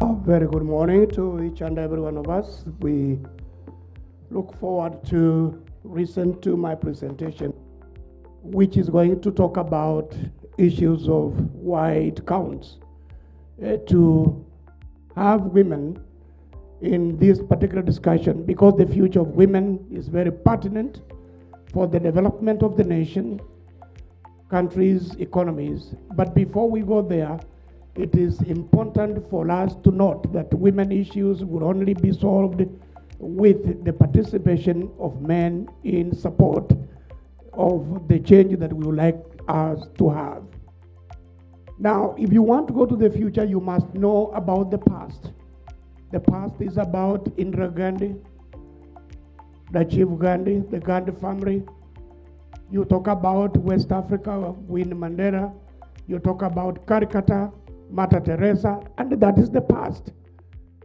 Very good morning to each and every one of us. We look forward to listen to my presentation, which is going to talk about issues of why it counts to have women in this particular discussion, because the future of women is very pertinent for the development of the nation, countries, economies. But before we go there, it is important for us to note that women issues will only be solved with the participation of men in support of the change that we would like us to have. Now, if you want to go to the future, you must know about the past. The past is about Indira Gandhi, Rajiv Gandhi, the Gandhi family. You talk about West Africa, Winnie Mandela. You talk about Calcutta, Mother Teresa, and that is the past.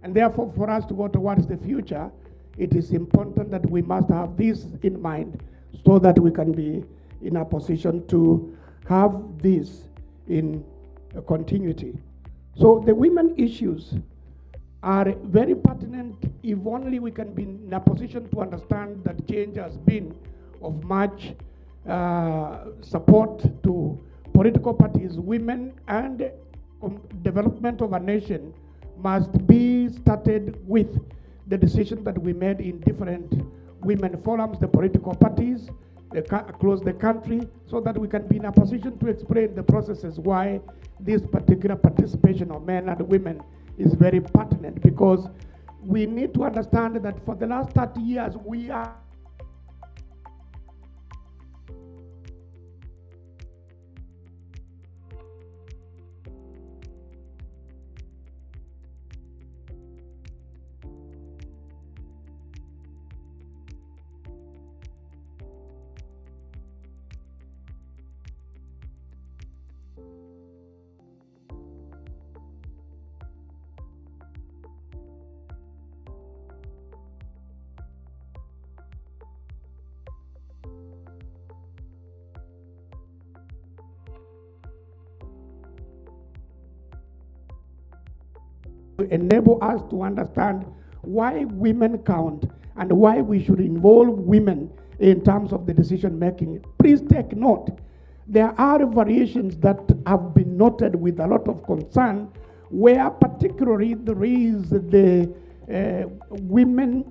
And therefore, for us to go towards the future, it is important that we must have this in mind so that we can be in a position to have this in continuity. So the women issues are very pertinent if only we can be in a position to understand that change has been of much support to political parties, women, and development of a nation must be started with the decision that we made in different women forums, the political parties across the country, so that we can be in a position to explain the processes why this particular participation of men and women is very pertinent, because we need to understand that for the last 30 years we are enable us to understand why women count and why we should involve women in terms of the decision making. Please take note, there are variations that have been noted with a lot of concern, where particularly there is the women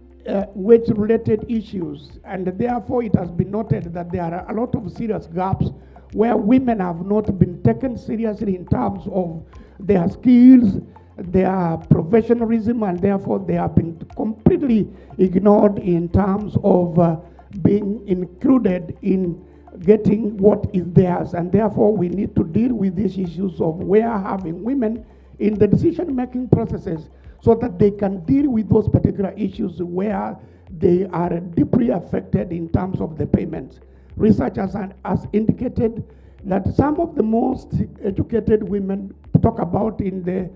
wage-related issues, and therefore it has been noted that there are a lot of serious gaps where women have not been taken seriously in terms of their skills, their professionalism, and therefore they have been completely ignored in terms of being included in getting what is theirs. And therefore we need to deal with these issues of where having women in the decision-making processes so that they can deal with those particular issues where they are deeply affected in terms of the payments. Research has indicated that some of the most educated women talk about in the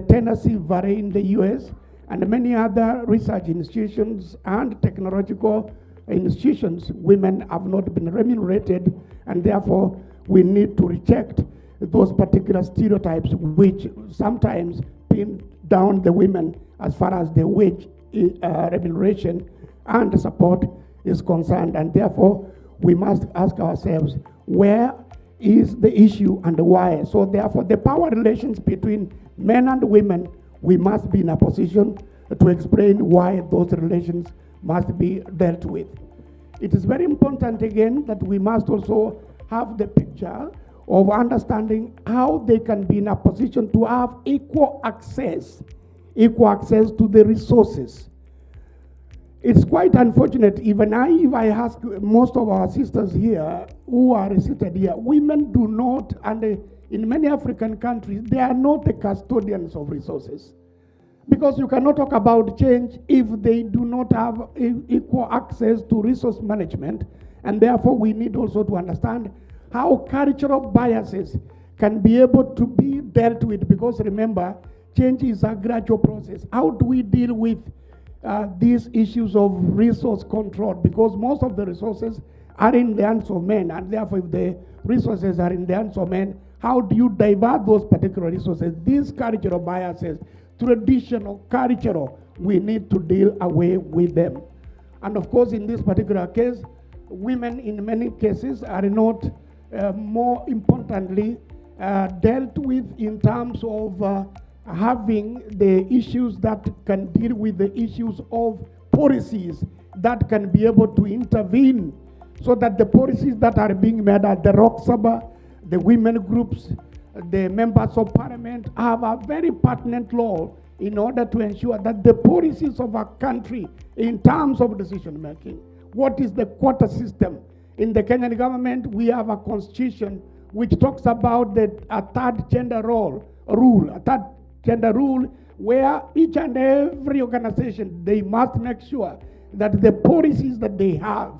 Tennessee Valley in the US, and many other research institutions and technological institutions, women have not been remunerated, and therefore we need to reject those particular stereotypes which sometimes pin down the women as far as the wage remuneration and support is concerned. And therefore we must ask ourselves, where is the issue and why? So therefore the power relations between men and women, we must be in a position to explain why those relations must be dealt with. It is very important again that we must also have the picture of understanding how they can be in a position to have equal access to the resources. It's quite unfortunate, even if I ask most of our sisters here who are seated here, women do not, and in many African countries, they are not the custodians of resources. Because you cannot talk about change if they do not have equal access to resource management. And therefore we need also to understand how cultural biases can be able to be dealt with, because remember, change is a gradual process. How do we deal with these issues of resource control? Because most of the resources are in the hands of men, and therefore if the resources are in the hands of men, how do you divert those particular resources? These cultural biases traditional, cultural, we need to deal away with them. And of course, in this particular case, women in many cases are not, more importantly, dealt with in terms of having the issues that can deal with the issues of policies that can be able to intervene, so that the policies that are being made at the Rock Sabah, the women groups, the members of parliament have a very pertinent role in order to ensure that the policies of our country in terms of decision making, what is the quota system? In the Kenyan government, we have a constitution which talks about a third gender rule, a third gender rule where each and every organization, they must make sure that the policies that they have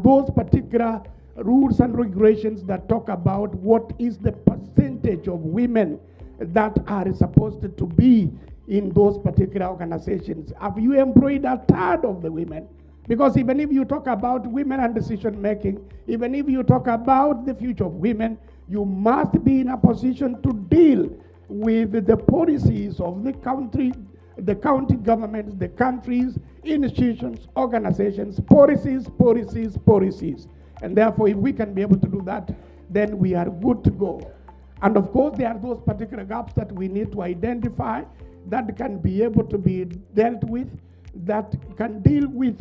those particular rules and regulations that talk about what is the percentage of women that are supposed to be in those particular organizations. Have you employed a third of the women? Because even if you talk about women and decision making, even if you talk about the future of women, you must be in a position to deal with the policies of the country, the county governments, the countries, institutions, organizations, policies. And therefore, if we can be able to do that, then we are good to go. And of course, there are those particular gaps that we need to identify that can be able to be dealt with, that can deal with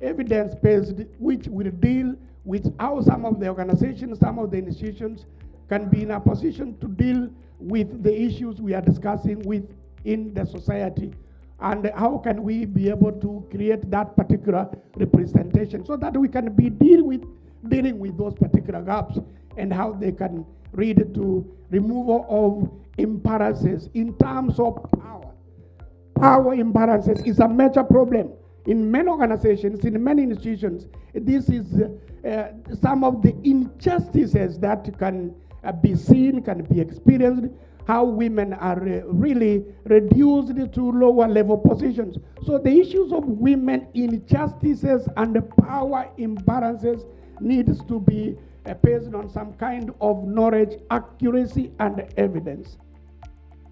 evidence-based, which will deal with how some of the organizations, some of the institutions can be in a position to deal with the issues we are discussing within the society. And how can we be able to create that particular representation so that we can be dealing with those particular gaps, and how they can lead to removal of imbalances in terms of power. Power imbalances is a major problem in many organizations, in many institutions. This is some of the injustices that can be seen, can be experienced, how women are really reduced to lower level positions. So the issues of women injustices and the power imbalances needs to be based on some kind of knowledge, accuracy, and evidence.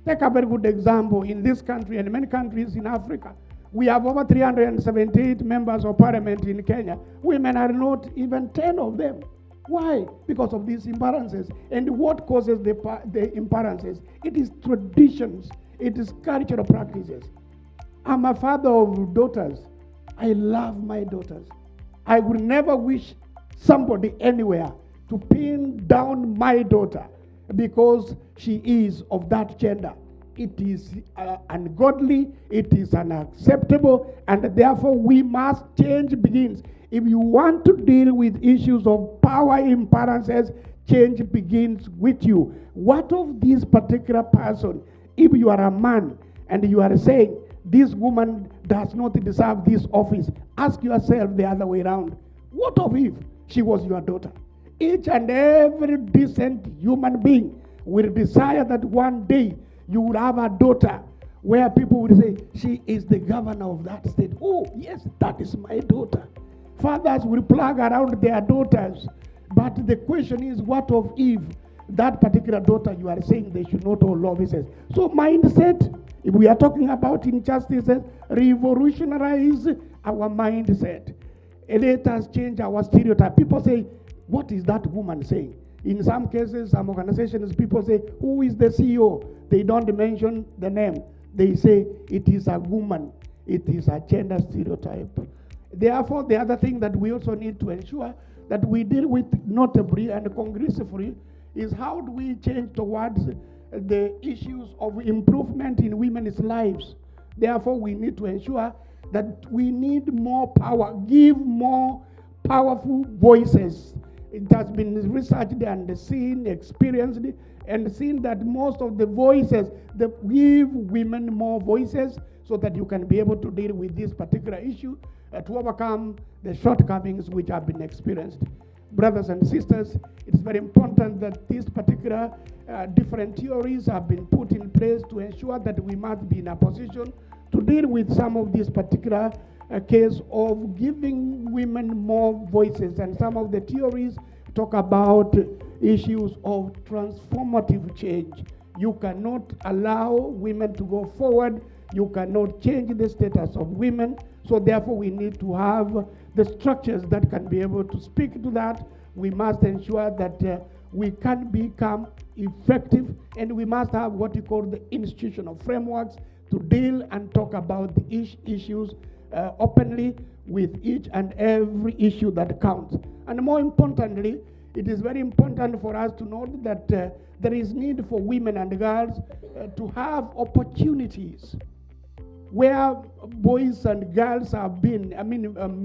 Take a very good example in this country and many countries in Africa. We have over 378 members of parliament in Kenya. Women are not even 10 of them. Why? Because of these imbalances. And what causes the imbalances? It is traditions. It is cultural practices. I'm a father of daughters. I love my daughters. I would never wish somebody anywhere to pin down my daughter because she is of that gender. It is ungodly, it is unacceptable, and therefore we must change begins. If you want to deal with issues of power imbalances, change begins with you. What of this particular person? If you are a man and you are saying, this woman does not deserve this office, ask yourself the other way around. What of if she was your daughter? Each and every decent human being will desire that one day you will have a daughter where people will say, she is the governor of that state. Oh, yes, that is my daughter. Fathers will plug around their daughters. But the question is, what of if that particular daughter you are saying they should not hold offices? So mindset, if we are talking about injustices, revolutionize our mindset. Let us change our stereotype. People say, what is that woman saying? In some cases, some organizations, people say, who is the CEO? They don't mention the name. They say, it is a woman. It is a gender stereotype. Therefore, the other thing that we also need to ensure that we deal with notably and congressively is how do we change towards the issues of improvement in women's lives. Therefore, we need to ensure that we need more power, give more powerful voices. It has been researched and seen, experienced, and seen that most of the voices, they give women more voices so that you can be able to deal with this particular issue to overcome the shortcomings which have been experienced. Brothers and sisters, it's very important that these particular different theories have been put in place to ensure that we must be in a position to deal with some of these particular case of giving women more voices. And some of the theories talk about issues of transformative change. You cannot allow women to go forward. You cannot change the status of women. So therefore, we need to have the structures that can be able to speak to that. We must ensure that we can become effective, and we must have what you call the institutional frameworks to deal and talk about the issues openly with each and every issue that counts. And more importantly, it is very important for us to note that there is need for women and girls to have opportunities where boys and girls have been,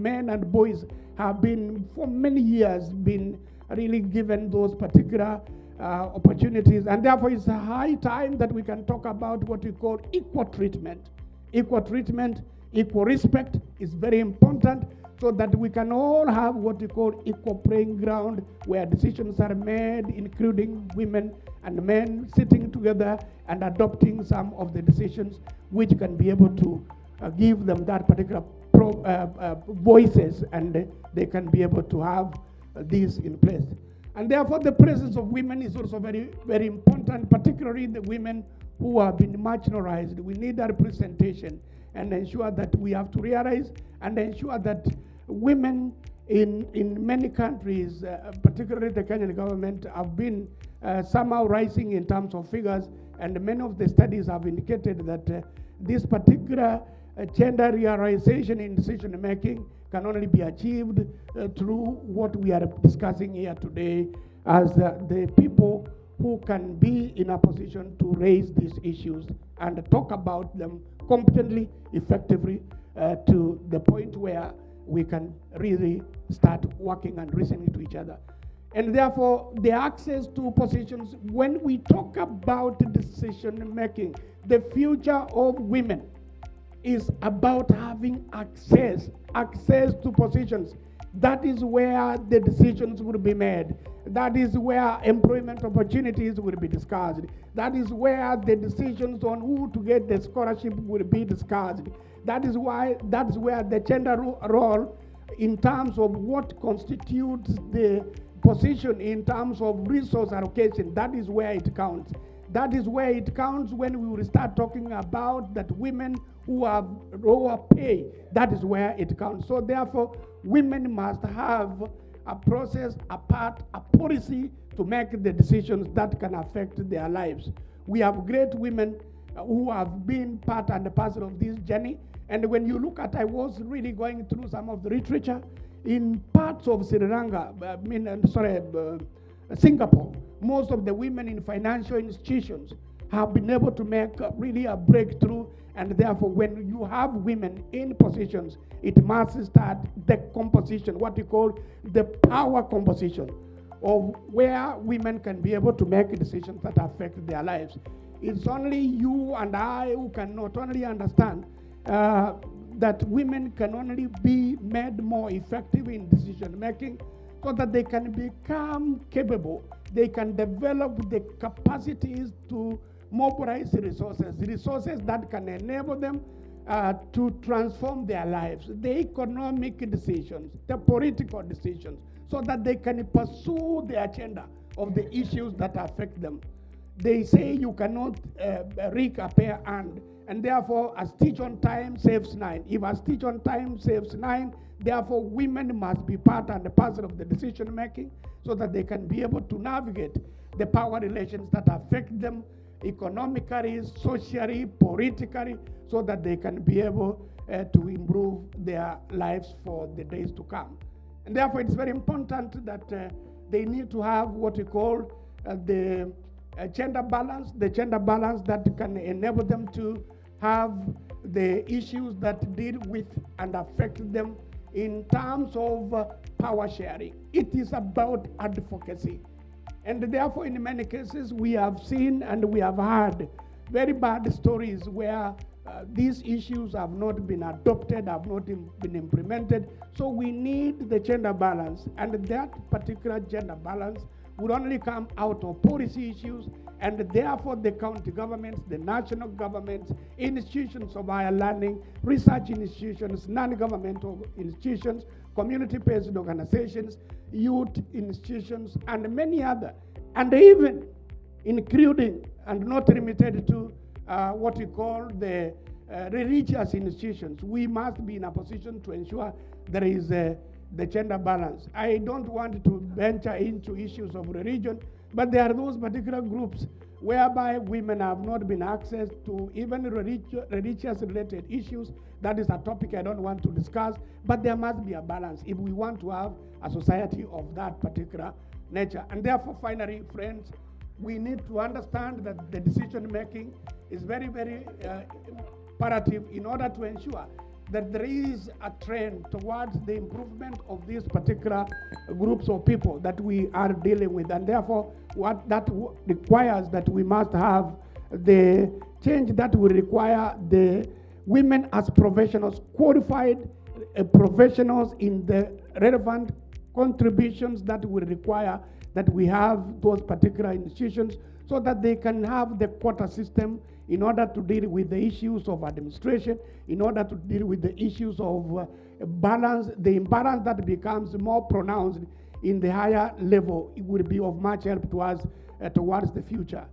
men and boys have been for many years been really given those particular opportunities. And therefore it's a high time that we can talk about what we call equal treatment. Equal treatment, equal respect is very important, so that we can all have what we call equal playing ground, where decisions are made, including women and men sitting together and adopting some of the decisions which can be able to give them that particular voices, and they can be able to have these in place. And therefore the presence of women is also very, very important, particularly the women who have been marginalized. We need a representation, and ensure that we have to realize and ensure that women in many countries, particularly the Kenyan government, have been somehow rising in terms of figures, and many of the studies have indicated that this particular gender realization in decision making can only be achieved through what we are discussing here today, as the people who can be in a position to raise these issues and talk about them competently, effectively, to the point where we can really start working and listening to each other. And therefore, the access to positions, when we talk about decision making, the future of women is about having access to positions. That is where the decisions will be made. That is where employment opportunities will be discussed. That is where the decisions on who to get the scholarship will be discussed. That's where the gender role in terms of what constitutes the position in terms of resource allocation, that is where it counts. That is where it counts when we will start talking about that women who have lower pay. That is where it counts. So therefore, women must have a process, a part, a policy to make the decisions that can affect their lives. We have great women who have been part and parcel of this journey. And when you look at, I was really going through some of the literature in parts of Sri Lanka, Singapore. Most of the women in financial institutions have been able to make really a breakthrough, and therefore when you have women in positions, it must start the composition, what we call the power composition of where women can be able to make decisions that affect their lives. It's only you and I who can not only understand that women can only be made more effective in decision making, so that they can become capable, they can develop the capacities to mobilize resources that can enable them to transform their lives, the economic decisions, the political decisions, so that they can pursue the agenda of the issues that affect them. They say you cannot reap a pair hand, and therefore a stitch on time saves nine. If a stitch on time saves nine, therefore women must be part and parcel of the decision making, so that they can be able to navigate the power relations that affect them economically, socially, politically, so that they can be able to improve their lives for the days to come. And therefore it's very important that they need to have what we call the gender balance that can enable them to have the issues that deal with and affect them in terms of power sharing. It is about advocacy. And therefore, in many cases, we have seen and we have heard very bad stories where these issues have not been adopted, have not been implemented. So we need the gender balance, and that particular gender balance would only come out of policy issues, and therefore the county governments, the national governments, institutions of higher learning, research institutions, non-governmental institutions, community-based organizations, youth institutions, and many other. And even including and not limited to what we call the religious institutions. We must be in a position to ensure there is the gender balance. I don't want to venture into issues of religion, but there are those particular groups whereby women have not been access to even religious related issues. That is a topic I don't want to discuss, but there must be a balance if we want to have a society of that particular nature. And therefore, finally, friends, we need to understand that the decision making is very, very imperative in order to ensure that there is a trend towards the improvement of these particular groups of people that we are dealing with. And therefore, what that requires that we must have the change that will require the women as professionals, qualified professionals in the relevant contributions that will require that we have those particular institutions so that they can have the quota system in order to deal with the issues of administration, in order to deal with the issues of balance, the imbalance that becomes more pronounced in the higher level. It will be of much help to us towards the future.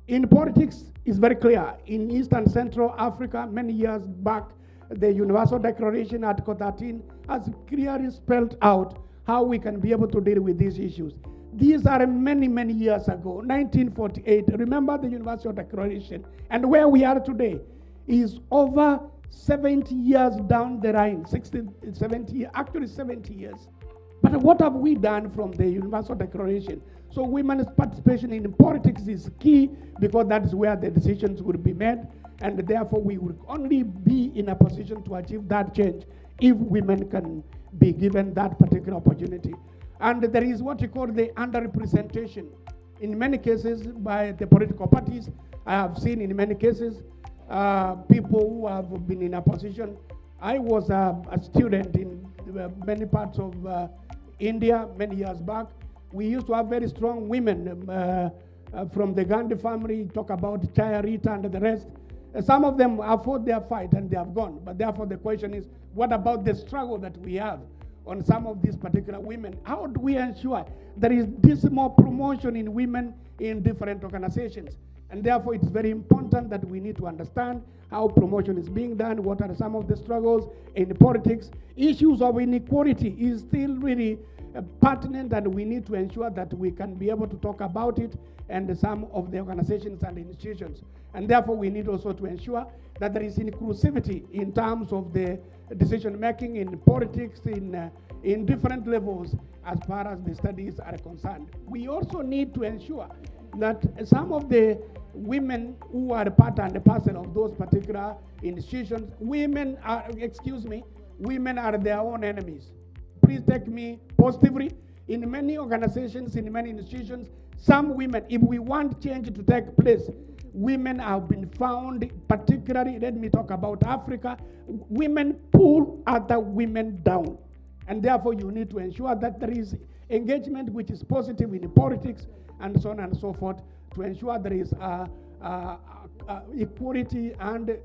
In politics, it's very clear. In East and Central Africa, many years back, the Universal Declaration, Article 13, has clearly spelled out how we can be able to deal with these issues. These are many, many years ago, 1948. Remember the Universal Declaration. And where we are today is over 70 years down the line, 60, 70, actually 70 years. But what have we done from the Universal Declaration? So women's participation in politics is key because that is where the decisions will be made. And therefore, we will only be in a position to achieve that change if women can be given that particular opportunity. And there is what you call the underrepresentation. In many cases, by the political parties, I have seen in many cases, people who have been in a position. I was a student in many parts of India many years back. We used to have very strong women from the Gandhi family, talk about Chaya Rita and the rest. Some of them have fought their fight and they have gone. But therefore the question is, what about the struggle that we have on some of these particular women? How do we ensure there is this more promotion in women in different organizations? And therefore, it's very important that we need to understand how promotion is being done, what are some of the struggles in politics. Issues of inequality is still really pertinent, and we need to ensure that we can be able to talk about it and some of the organizations and institutions. And therefore, we need also to ensure that there is inclusivity in terms of the decision making in politics in different levels as far as the studies are concerned. We also need to ensure that some of the women who are part and parcel of those particular institutions, women are their own enemies. Please take me positively. In many organizations, in many institutions, some women, if we want change to take place, women have been found, particularly, let me talk about Africa, women pull other women down. And therefore, you need to ensure that there is engagement which is positive in politics and so on and so forth to ensure there is equality and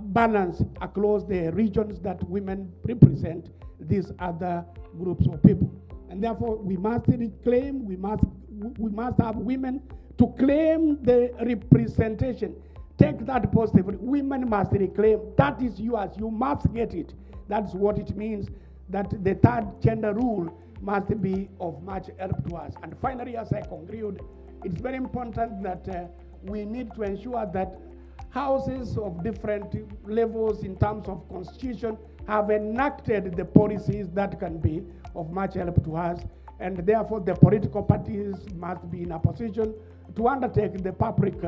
balance across the regions that women represent these other groups of people. And therefore, we must reclaim, we must have women to claim the representation. Take that positively. Women must reclaim. That is yours. You must get it. That's what it means, that the third gender rule must be of much help to us. And finally, as I conclude, it's very important that we need to ensure that houses of different levels in terms of constitution have enacted the policies that can be of much help to us. And therefore, the political parties must be in a position to undertake the public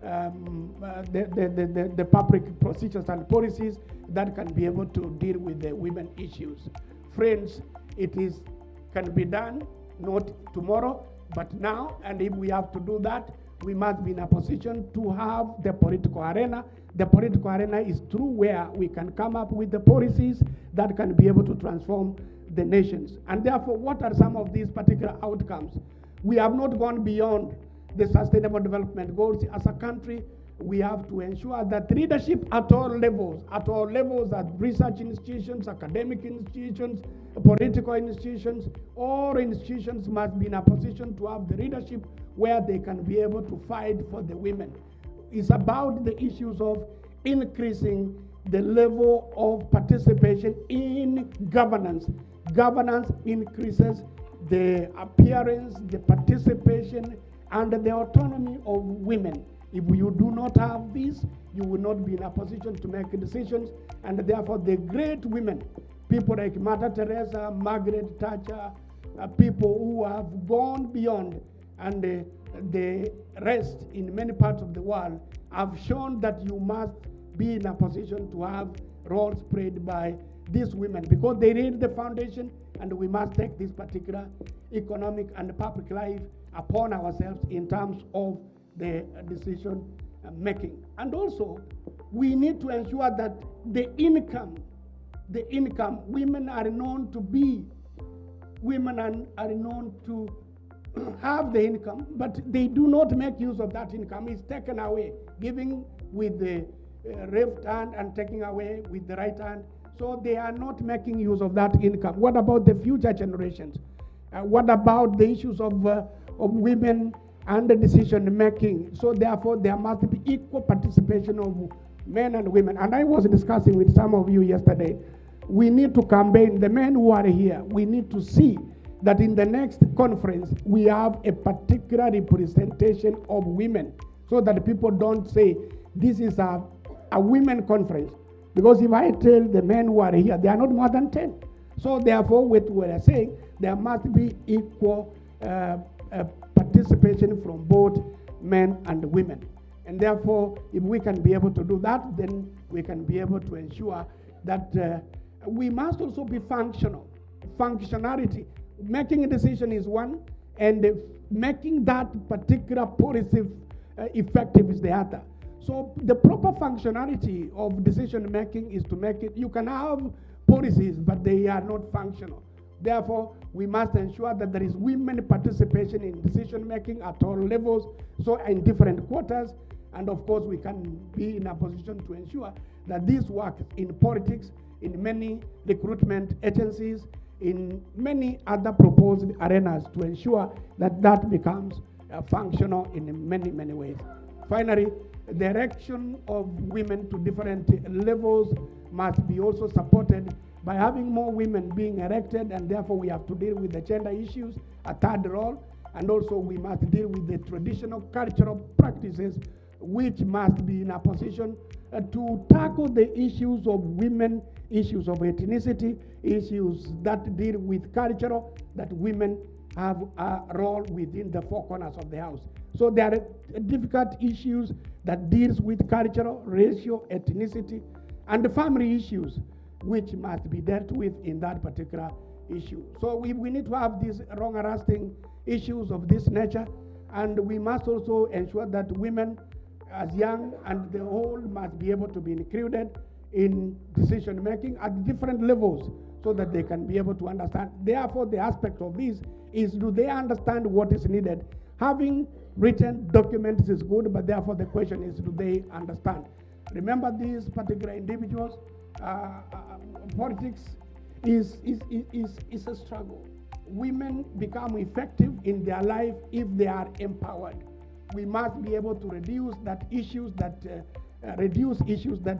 the public procedures and policies that can be able to deal with the women issues. Friends, can be done, not tomorrow, but now. And if we have to do that, we must be in a position to have the political arena. The political arena is through where we can come up with the policies that can be able to transform the nations. And therefore, what are some of these particular outcomes? We have not gone beyond the Sustainable Development Goals. As a country, we have to ensure that leadership at all levels, at research institutions, academic institutions, political institutions, all institutions must be in a position to have the leadership where they can be able to fight for the women. It's about the issues of increasing the level of participation in governance. Governance increases the appearance, the participation, and the autonomy of women. If you do not have this, you will not be in a position to make decisions, and therefore the great women, people like Mother Teresa, Margaret Thatcher, people who have gone beyond, and the rest in many parts of the world have shown that you must be in a position to have roles played by these women, because they laid the foundation, and we must take this particular economic and public life upon ourselves in terms of the decision making. And also, we need to ensure that the income, women are known to be, women are known to have the income, but they do not make use of that income. It's taken away, giving with the left hand and taking away with the right hand. So they are not making use of that income. What about the future generations? What about the issues of women and the decision making? So therefore, there must be equal participation of men and women. And I was discussing with some of you yesterday, we need to campaign, the men who are here, we need to see that in the next conference, we have a particular representation of women, so that people don't say, this is a women conference. Because if I tell the men who are here, they are not more than 10. So therefore, what we are saying, there must be equal participation from both men and women. And therefore, if we can be able to do that, then we can be able to ensure that we must also be functional. Functionality. Making a decision is one, and making that particular policy effective is the other. So the proper functionality of decision making is to make it, you can have policies, but they are not functional. Therefore, we must ensure that there is women participation in decision making at all levels, so in different quarters, and of course we can be in a position to ensure that this works in politics, in many recruitment agencies, in many other proposed arenas, to ensure that that becomes functional in many, many ways. Finally, the erection of women to different levels must be also supported by having more women being elected, and therefore we have to deal with the gender issues, a third role, and also we must deal with the traditional cultural practices which must be in a position to tackle the issues of women, issues of ethnicity, issues that deal with culture, that women have a role within the four corners of the house. So there are difficult issues that deals with cultural, racial, ethnicity, and the family issues which must be dealt with in that particular issue. So we need to have these long-lasting issues of this nature, and we must also ensure that women as young and the old must be able to be included in decision making at different levels, so that they can be able to understand. Therefore, the aspect of this is, do they understand what is needed? Having written documents is good, but therefore the question is, do they understand? Remember, these particular individuals, politics is a struggle. Women become effective in their life if they are empowered. We must be able to reduce issues that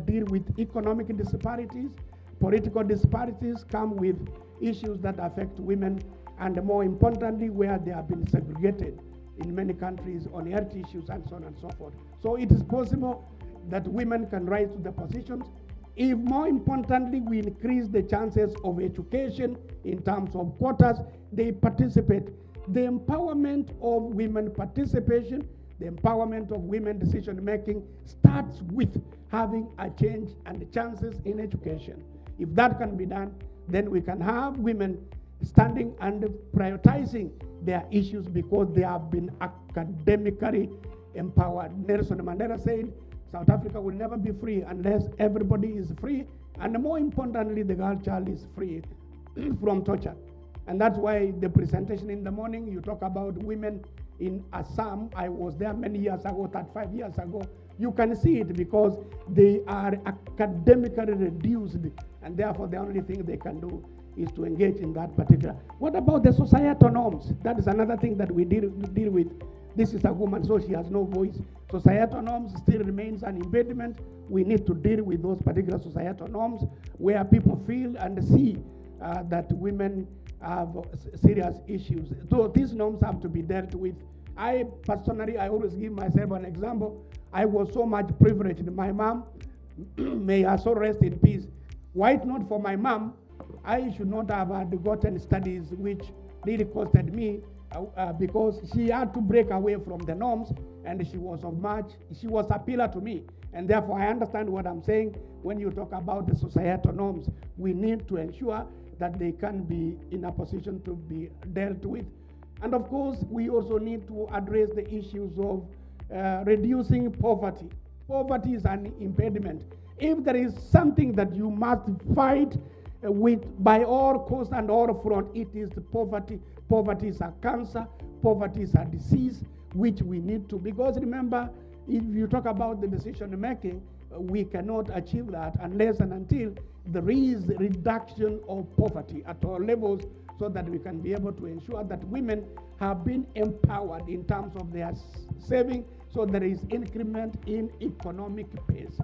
deal with economic disparities. Political disparities come with issues that affect women, and more importantly, where they have been segregated in many countries on health issues and so on and so forth. So it is possible that women can rise to the positions if, more importantly, we increase the chances of education in terms of quotas, they participate. The empowerment of women participation, the empowerment of women decision making starts with having a change and the chances in education. If that can be done, then we can have women standing and prioritizing their issues because they have been academically empowered. Nelson Mandela said, South Africa will never be free unless everybody is free, and more importantly, the girl child is free from torture. And that's why the presentation in the morning, you talk about women in Assam. I was there many years ago, 35 years ago. You can see it because they are academically reduced, and therefore the only thing they can do is to engage in that particular. What about the societal norms? That is another thing that we deal with. this is a woman, so she has no voice. Societal norms still remains an impediment. We need to deal with those particular societal norms where people feel and see that women have serious issues. So these norms have to be dealt with. I personally, I always give myself an example. I was so much privileged. My mom, may her soul rest in peace. Were it not for my mom, I should not have gotten studies which really costed me because she had to break away from the norms, and she was a pillar to me. And therefore, I understand what I'm saying when you talk about the societal norms. We need to ensure that they can be in a position to be dealt with. And of course, we also need to address the issues of reducing poverty. Poverty is an impediment. If there is something that you must fight with by all cost and all front, it is the poverty. Poverty is a cancer. Poverty is a disease which we need to, because remember, if you talk about the decision making, we cannot achieve that unless and until there is reduction of poverty at all levels, so that we can be able to ensure that women have been empowered in terms of their saving, so there is increment in economic pace.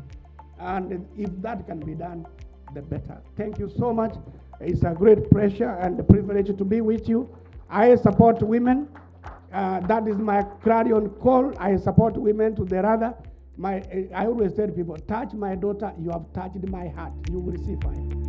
And if that can be done, the better. Thank you so much. It's a great pleasure and a privilege to be with you. I support women. That is my clarion call. I support women to their other. I always tell people, touch my daughter, you have touched my heart. You will see fire.